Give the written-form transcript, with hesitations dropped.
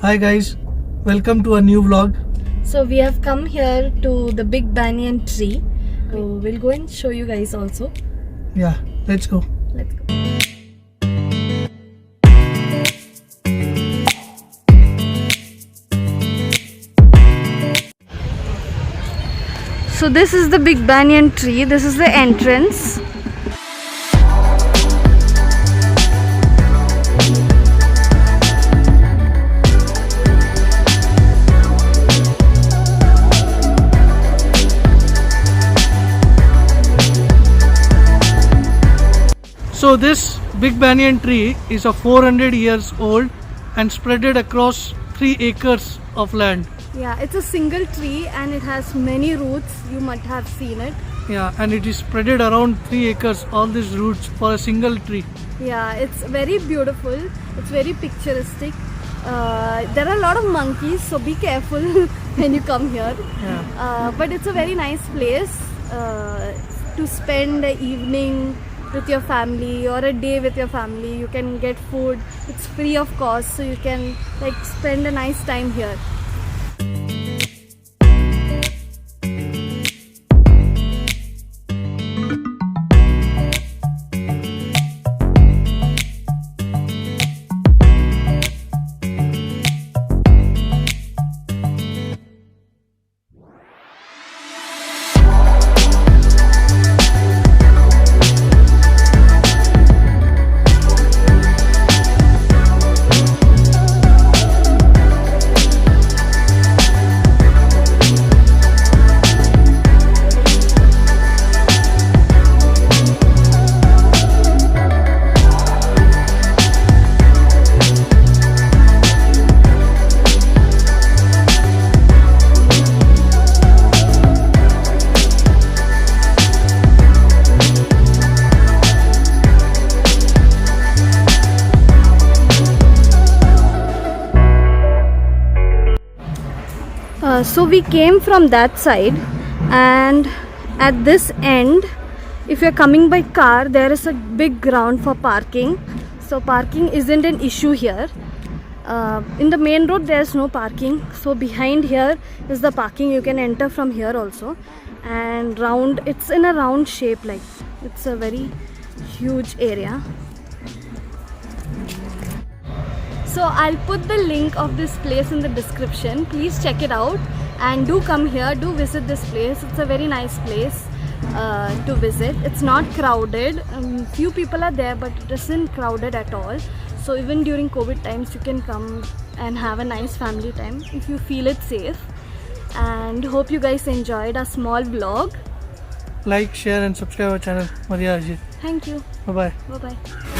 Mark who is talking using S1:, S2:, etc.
S1: Hi guys, welcome to a new vlog.
S2: So we have come here to the big banyan tree. So we'll go and show you guys also.
S1: Yeah, let's go.
S2: Let's go. So this is the big banyan tree. This is the entrance.
S1: So this big banyan tree is a 400 years old and spreaded across 3 acres of land.
S2: Yeah, it's a single tree and it has many roots. You might have seen it.
S1: Yeah, and it is spreaded around 3 acres, all these roots for a single tree.
S2: Yeah, it's very beautiful. It's very picturesque. There are a lot of monkeys, so be careful when you come here.
S1: Yeah.
S2: But it's a very nice place to spend the evening with your family or a day with your family. You can get food. It's free of cost, so you can like spend a nice time here. So we came from that side, and at this end, if you're coming by car, there is a big ground for parking. So parking isn't an issue here. In the main road there's no parking, so behind here is the parking. You can enter from here also, and round, it's in a round shape, like it's a very huge area. So I'll put the link of this place in the description. Please check it out and do come here, do visit this place. It's a very nice place to visit. It's not crowded. Few people are there, but it isn't crowded at all. So even during COVID times, you can come and have a nice family time if you feel it safe. And hope you guys enjoyed our small vlog.
S1: Like, share and subscribe our channel, Maria Ajit.
S2: Thank you.
S1: Bye-bye.
S2: Bye-bye.